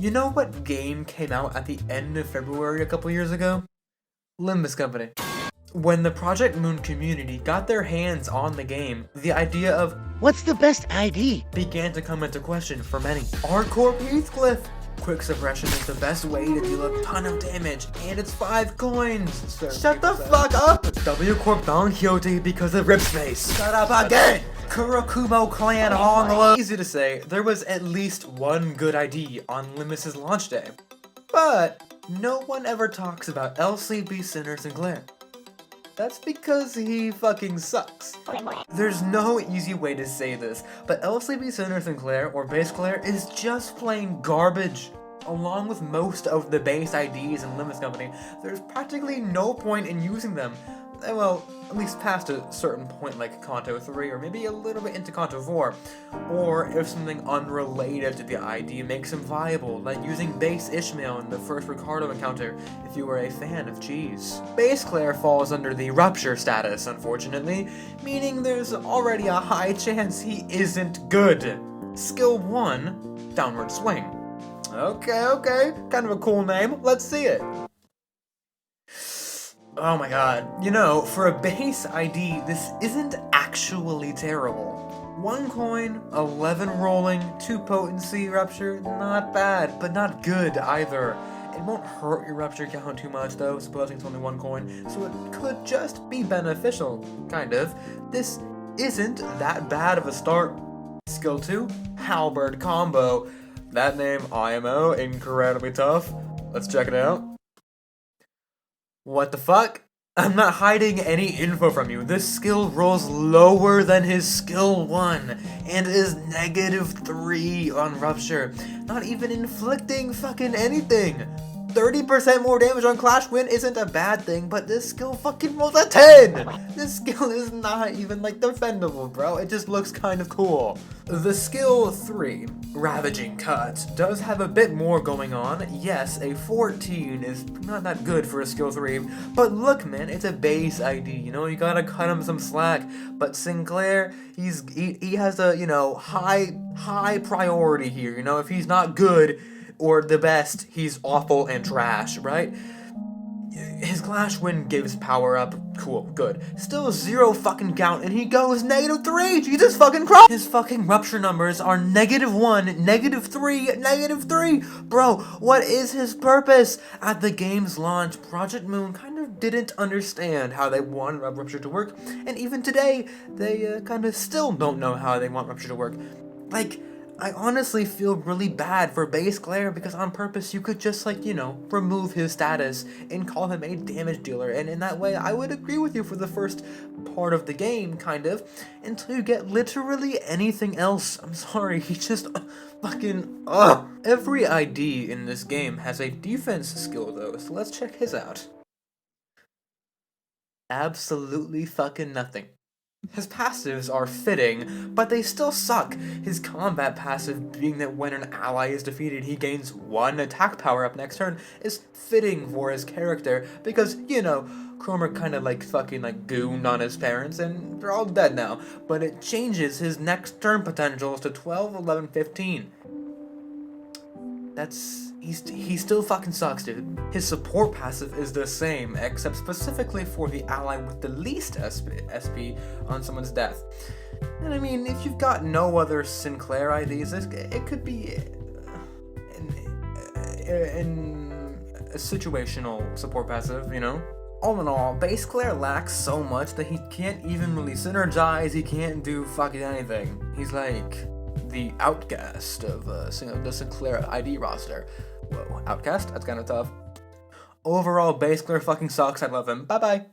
You know what game came out at the end of February a couple years ago? Limbus Company. When the Project Moon community got their hands on the game, the idea of what's the best ID began to come into question for many. Hardcore Heathcliff! Quick suppression is the best way to deal a ton of damage, and it's 5 coins! Shut the fuck up! W Corp Don Quixote because of Rip Space! Shut up again! Kurakumo clan on the low. Easy to say, there was at least one good ID on Limbus' launch day. But no one ever talks about LCB Sinclair. That's because he fucking sucks. There's no easy way to say this, but LCB Sinclair or baseclair is just plain garbage. Along with most of the base IDs in Limbus Company, there's practically no point in using them. Well, at least past a certain point like Kanto 3, or maybe a little bit into Kanto 4. Or if something unrelated to the ID makes him viable, like using Base Ishmael in the first Ricardo encounter, if you were a fan of cheese. Baseclair falls under the Rupture status, unfortunately, meaning there's already a high chance he isn't good. Skill 1, Downward Swing. Okay, kind of a cool name, let's see it. Oh my god. You know, for a base ID, this isn't actually terrible. 1 coin, 11 rolling, 2 potency Rupture, not bad, but not good either. It won't hurt your Rupture count too much though, supposing it's only 1 coin, so it could just be beneficial, kind of. This isn't that bad of a start. Skill 2, Halberd Combo. That name, IMO, incredibly tough. Let's check it out. What the fuck? I'm not hiding any info from you. This skill rolls lower than his skill 1 and is -3 on Rupture. Not even inflicting fucking anything. 30% more damage on Clash Win isn't a bad thing, but this skill fucking rolls a 10! This skill is not even, like, defendable, bro. It just looks kind of cool. The skill 3, Ravaging Cut, does have a bit more going on. Yes, a 14 is not that good for a skill 3, but look, man, it's a base ID, you know, you gotta cut him some slack. But Sinclair, he has a, you know, high priority here, you know, if he's not good, or the best, he's awful and trash, right? His Clash Win gives power up, cool, good. Still 0 fucking count, and he goes -3, Jesus fucking Christ! His fucking Rupture numbers are -1, -3, -3! Bro, what is his purpose? At the game's launch, Project Moon kind of didn't understand how they wanted Rupture to work, and even today, they kind of still don't know how they want Rupture to work. Like, I honestly feel really bad for baseclair because on purpose you could just, like, you know, remove his status and call him a damage dealer, and in that way I would agree with you for the first part of the game, kind of, until you get literally anything else. I'm sorry, he just fucking, ugh. Every ID in this game has a defense skill though, so let's check his out. Absolutely fucking nothing. His passives are fitting, but they still suck. His combat passive, being that when an ally is defeated he gains 1 attack power up next turn, is fitting for his character, because, you know, Cromer kinda like fucking like gooned on his parents and they're all dead now, but it changes his next turn potentials to 12, 11, 15. He still fucking sucks, dude. His support passive is the same, except specifically for the ally with the least SP on someone's death. And I mean, if you've got no other Sinclair IDs, it could be in a situational support passive, you know? All in all, baseclair lacks so much that he can't even really synergize, he can't do fucking anything. He's like the outcast of the Sinclair ID roster. Whoa, outcast? That's kind of tough. Overall, baseclair fucking sucks. I love him. Bye-bye.